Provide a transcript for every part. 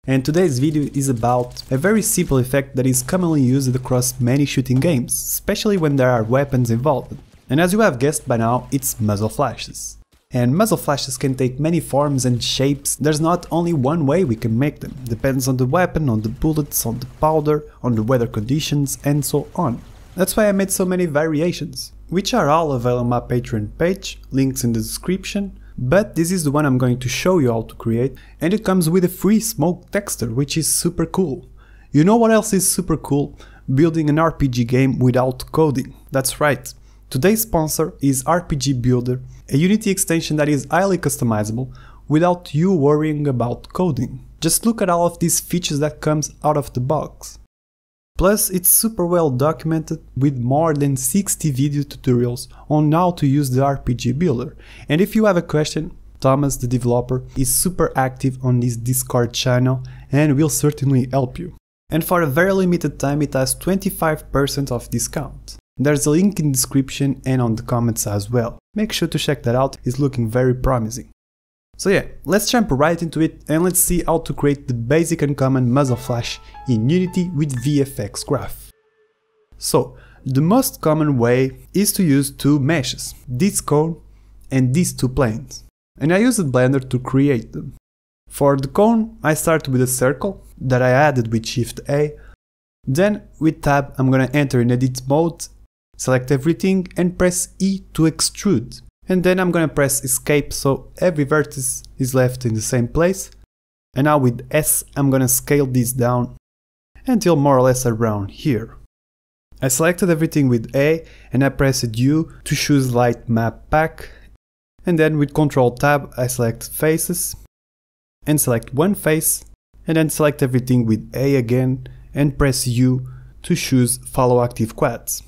and today's video is about a very simple effect that is commonly used across many shooting games, especially when there are weapons involved. And as you have guessed by now, it's muzzle flashes. And muzzle flashes can take many forms and shapes. There's not only one way we can make them, depends on the weapon, on the bullets, on the powder, on the weather conditions, and so on. That's why I made so many variations, which are all available on my Patreon page, links in the description. But this is the one I'm going to show you how to create, and it comes with a free smoke texture, which is super cool. You know what else is super cool? Building an RPG game without coding. That's right. Today's sponsor is RPG Builder, a Unity extension that is highly customizable without you worrying about coding. Just look at all of these features that comes out of the box. Plus, it's super well documented with more than 60 video tutorials on how to use the RPG Builder. And if you have a question, Thomas, the developer, is super active on his Discord channel and will certainly help you. And for a very limited time it has 25% off discount. There's a link in the description and on the comments as well. Make sure to check that out, it's looking very promising. So yeah, let's jump right into it and let's see how to create the basic and common muzzle flash in Unity with VFX Graph. So, the most common way is to use two meshes, this cone and these two planes. And I used Blender to create them. For the cone, I start with a circle that I added with Shift A. Then with Tab, I'm gonna enter in edit mode, select everything and press E to extrude. And then I'm gonna press escape so every vertex is left in the same place. And now with S I'm gonna scale this down until more or less around here. I selected everything with A and I pressed U to choose light map pack. And then with Ctrl Tab I select faces and select one face, and then select everything with A again and press U to choose follow active quads.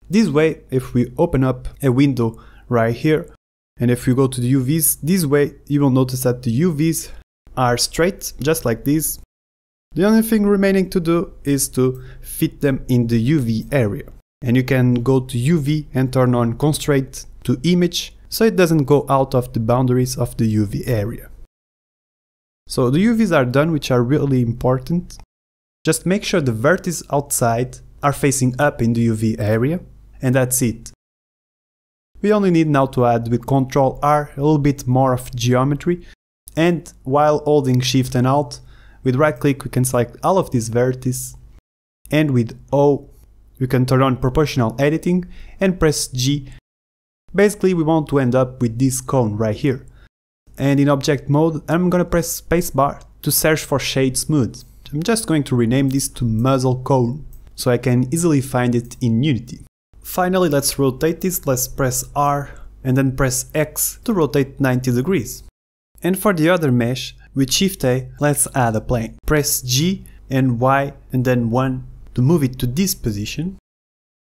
This way, if we open up a window right here, and if you go to the UVs, this way you will notice that the UVs are straight, just like this. The only thing remaining to do is to fit them in the UV area. And you can go to UV and turn on constraint to image, so it doesn't go out of the boundaries of the UV area. So the UVs are done, which are really important. Just make sure the vertices outside are facing up in the UV area. And that's it. We only need now to add with Ctrl R a little bit more of geometry, and while holding Shift and Alt, with right click we can select all of these vertices, and with O we can turn on proportional editing and press G. Basically we want to end up with this cone right here. And in object mode I'm gonna press spacebar to search for shade smooth. I'm just going to rename this to muzzle cone, so I can easily find it in Unity. Finally, let's rotate this, let's press R and then press X to rotate 90 degrees. And for the other mesh, with Shift A, let's add a plane. Press G and Y and then 1 to move it to this position.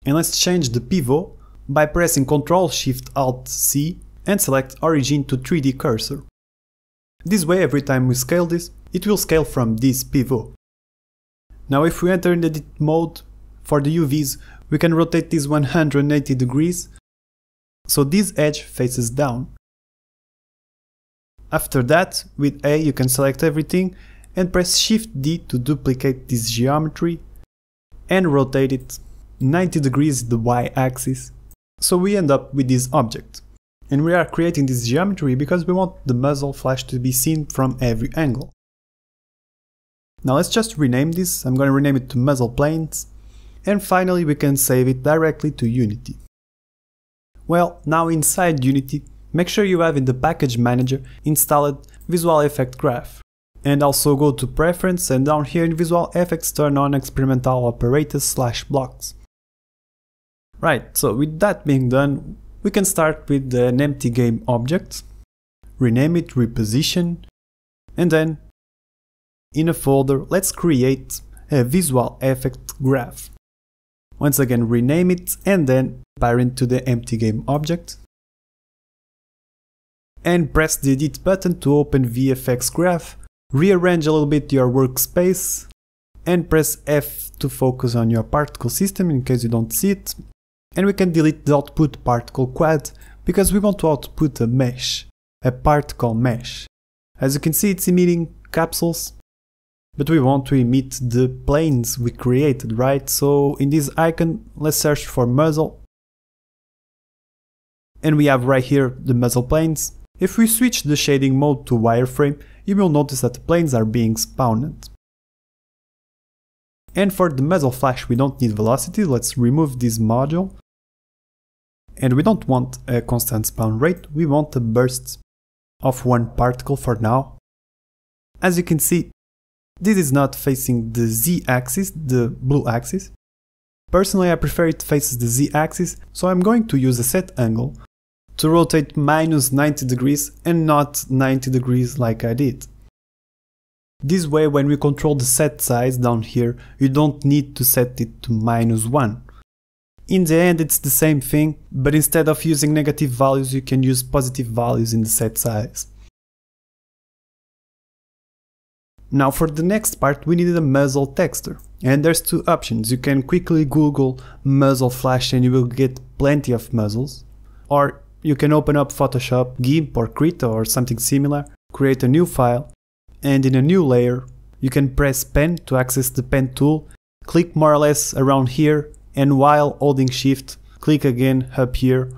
And let's change the pivot by pressing Ctrl Shift Alt C and select Origin to 3D cursor. This way, every time we scale this, it will scale from this pivot. Now if we enter in edit mode, for the UVs, we can rotate this 180 degrees, so this edge faces down. After that, with A you can select everything and press Shift D to duplicate this geometry and rotate it 90 degrees the Y-axis, so we end up with this object. And we are creating this geometry because we want the muzzle flash to be seen from every angle. Now let's just rename this, I'm going to rename it to muzzle planes. And finally we can save it directly to Unity. Well, now inside Unity, make sure you have in the package manager installed Visual VFX Graph. And also go to Preference and down here in Visual VFX turn on Experimental Operators /blocks. Right, so with that being done, we can start with an empty game object, rename it, reposition, and then in a folder let's create a Visual VFX Graph. Once again rename it and then parent to the empty game object. And press the edit button to open VFX Graph, rearrange a little bit your workspace and press F to focus on your particle system in case you don't see it. And we can delete the output particle quad because we want to output a mesh, a particle mesh. As you can see, it's emitting capsules, but we want to emit the planes we created, right? So in this icon, let's search for muzzle. And we have right here the muzzle planes. If we switch the shading mode to wireframe, you will notice that the planes are being spawned. And for the muzzle flash, we don't need velocity. Let's remove this module. And we don't want a constant spawn rate, we want a burst of one particle for now. As you can see, this is not facing the z-axis, the blue axis. Personally, I prefer it faces the z-axis, so I'm going to use a set angle to rotate minus 90 degrees and not 90 degrees like I did. This way, when we control the set size down here, you don't need to set it to -1. In the end, it's the same thing, but instead of using negative values, you can use positive values in the set size. Now for the next part, we needed a muzzle texture. And there's two options. You can quickly Google Muzzle Flash and you will get plenty of muzzles. Or you can open up Photoshop, GIMP or Krita or something similar, create a new file, and in a new layer, you can press Pen to access the pen tool, click more or less around here, and while holding shift, click again up here,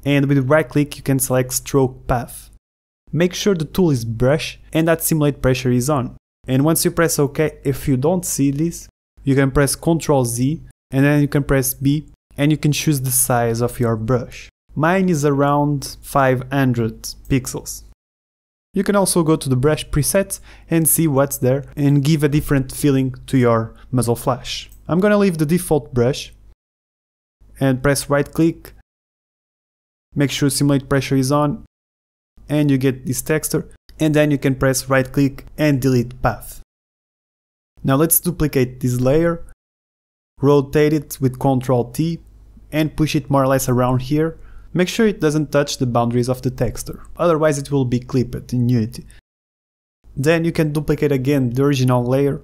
and with right click you can select stroke path. Make sure the tool is brush and that simulate pressure is on. And once you press OK, if you don't see this, you can press Ctrl Z and then you can press B and you can choose the size of your brush. Mine is around 500 pixels. You can also go to the brush presets and see what's there and give a different feeling to your muzzle flash. I'm gonna leave the default brush and press right click, make sure simulate pressure is on, and you get this texture, and then you can press right click and delete path. Now let's duplicate this layer, rotate it with Ctrl T and push it more or less around here. Make sure it doesn't touch the boundaries of the texture, otherwise it will be clipped in Unity. Then you can duplicate again the original layer,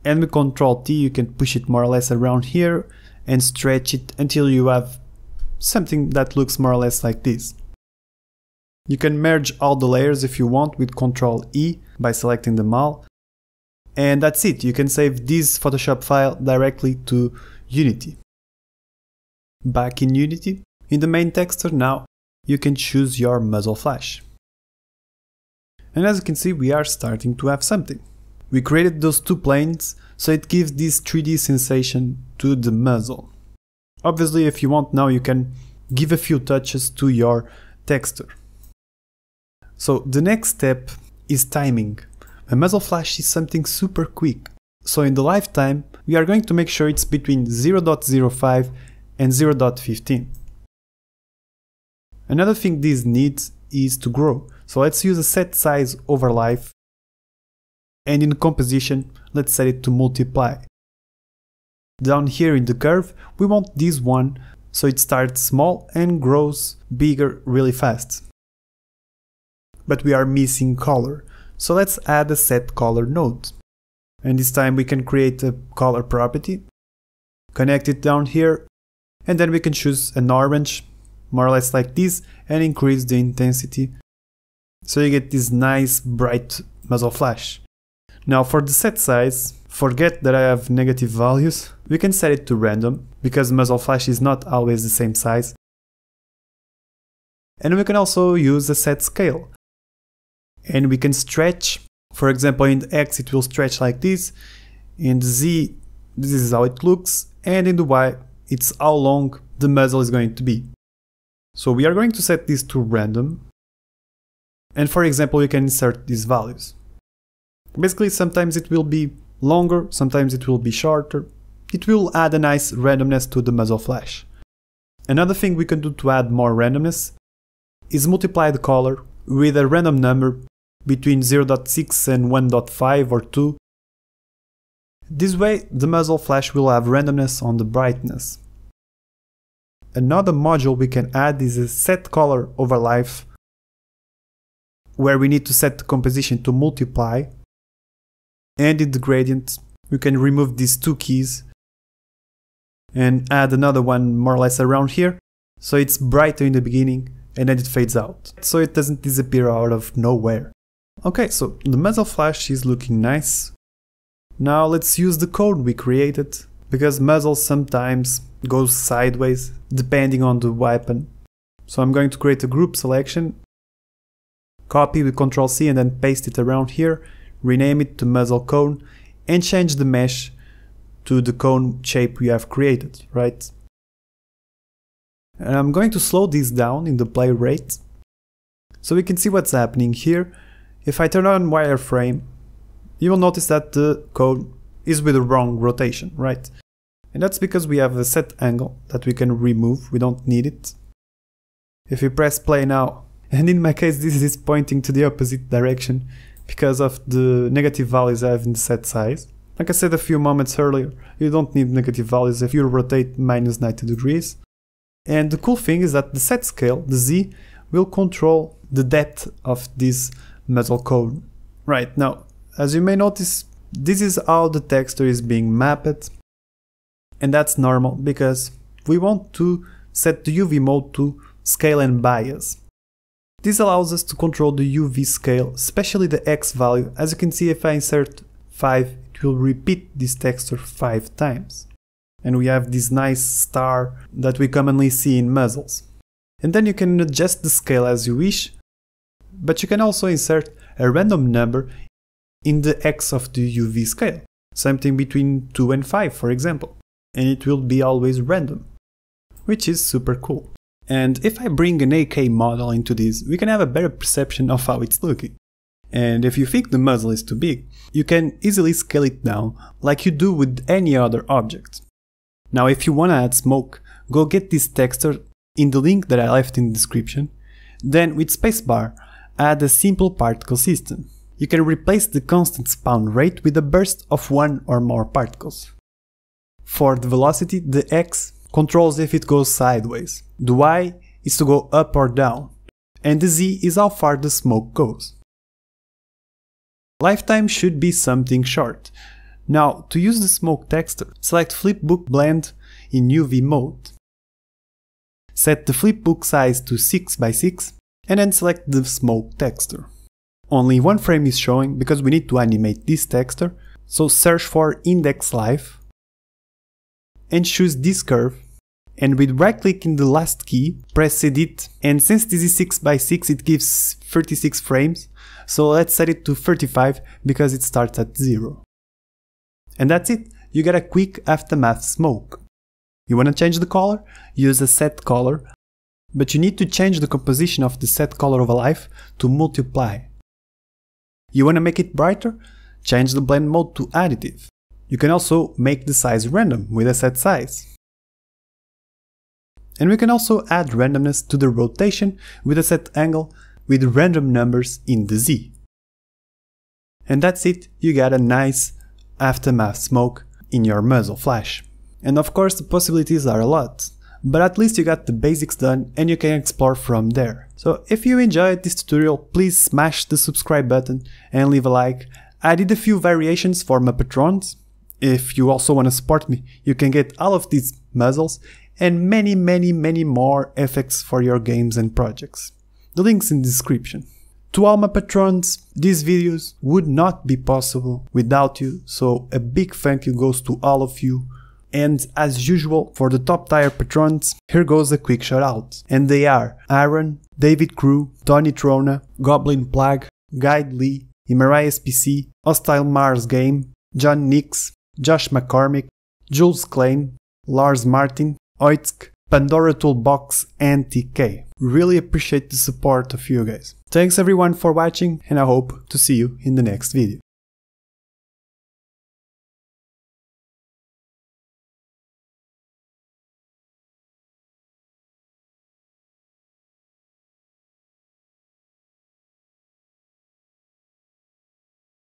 and with Ctrl T you can push it more or less around here and stretch it until you have something that looks more or less like this. You can merge all the layers if you want with Ctrl E by selecting them all. And that's it, you can save this Photoshop file directly to Unity. Back in Unity, in the main texture now, you can choose your muzzle flash. And as you can see, we are starting to have something. We created those two planes, so it gives this 3D sensation to the muzzle. Obviously, if you want now, you can give a few touches to your texture. So the next step is timing. A muzzle flash is something super quick. So in the lifetime, we are going to make sure it's between 0.05 and 0.15. Another thing this needs is to grow. So let's use a set size over life. And in composition, let's set it to multiply. Down here in the curve, we want this one, so it starts small and grows bigger really fast. But we are missing color, so let's add a set color node. And this time we can create a color property, connect it down here, and then we can choose an orange, more or less like this, and increase the intensity. So you get this nice bright muzzle flash. Now for the set size, forget that I have negative values, we can set it to random, because muzzle flash is not always the same size. And we can also use a set scale. And we can stretch, for example in the X it will stretch like this, in the Z this is how it looks, and in the Y it's how long the muzzle is going to be. So we are going to set this to random, and for example you can insert these values. Basically sometimes it will be longer, sometimes it will be shorter. It will add a nice randomness to the muzzle flash. Another thing we can do to add more randomness is multiply the color with a random number between 0.6 and 1.5 or 2. This way the muzzle flash will have randomness on the brightness. Another module we can add is a set color over life, where we need to set the composition to multiply, and in the gradient we can remove these two keys and add another one more or less around here, so it's brighter in the beginning and then it fades out, so it doesn't disappear out of nowhere. Okay, so the Muzzle Flash is looking nice. Now let's use the code we created, because muzzle sometimes goes sideways depending on the weapon. So I'm going to create a group selection, copy with Ctrl+C and then paste it around here, rename it to muzzle cone, and change the mesh to the cone shape we have created, right? And I'm going to slow this down in the play rate, so we can see what's happening here. If I turn on wireframe, you will notice that the code is with the wrong rotation, right? And that's because we have a set angle that we can remove, we don't need it. If we press play now, and in my case this is pointing to the opposite direction because of the negative values I have in the set size. Like I said a few moments earlier, you don't need negative values if you rotate minus 90 degrees. And the cool thing is that the set scale, the Z, will control the depth of this muzzle cone. Right, now, as you may notice, this is how the texture is being mapped. And that's normal, because we want to set the UV mode to scale and bias. This allows us to control the UV scale, especially the X value. As you can see, if I insert 5, it will repeat this texture 5 times. And we have this nice star that we commonly see in muzzles. And then you can adjust the scale as you wish, but you can also insert a random number in the X of the UV scale, something between 2 and 5 for example, and it will be always random, which is super cool. And if I bring an AK model into this, we can have a better perception of how it's looking. And if you think the muzzle is too big, you can easily scale it down like you do with any other object. Now if you wanna add smoke, go get this texture in the link that I left in the description. Then with spacebar, add a simple particle system. You can replace the constant spawn rate with a burst of 1 or more particles. For the velocity, the X controls if it goes sideways, the Y is to go up or down, and the Z is how far the smoke goes. Lifetime should be something short. Now, to use the smoke texture, select Flipbook Blend in UV mode. Set the flipbook size to 6x6 and then select the smoke texture. Only one frame is showing because we need to animate this texture, so search for index life and choose this curve, and with right click in the last key, press edit, and since this is 6x6 it gives 36 frames, so let's set it to 35 because it starts at 0. And that's it, you get a quick aftermath smoke. You wanna change the color? Use a set color, but you need to change the composition of the set color of a life to multiply. You wanna make it brighter? Change the blend mode to additive. You can also make the size random with a set size. And we can also add randomness to the rotation with a set angle with random numbers in the Z. And that's it, you got a nice aftermath smoke in your Muzzle Flash. And of course the possibilities are a lot, but at least you got the basics done and you can explore from there. So if you enjoyed this tutorial, please smash the subscribe button and leave a like. I did a few variations for my patrons. If you also want to support me, you can get all of these muzzles and many more effects for your games and projects. The link's in the description. To all my patrons, these videos would not be possible without you, so a big thank you goes to all of you. And as usual, for the top tier patrons, here goes a quick shout out. And they are Aaron, David Crew, Tony Trona, Goblin Plague, Guide Lee, Himalayas PC, Hostile Mars Game, John Nix, Josh McCormick, Jules Klein, Lars Martin, Oitsk, Pandora Toolbox, and TK. Really appreciate the support of you guys. Thanks everyone for watching, and I hope to see you in the next video.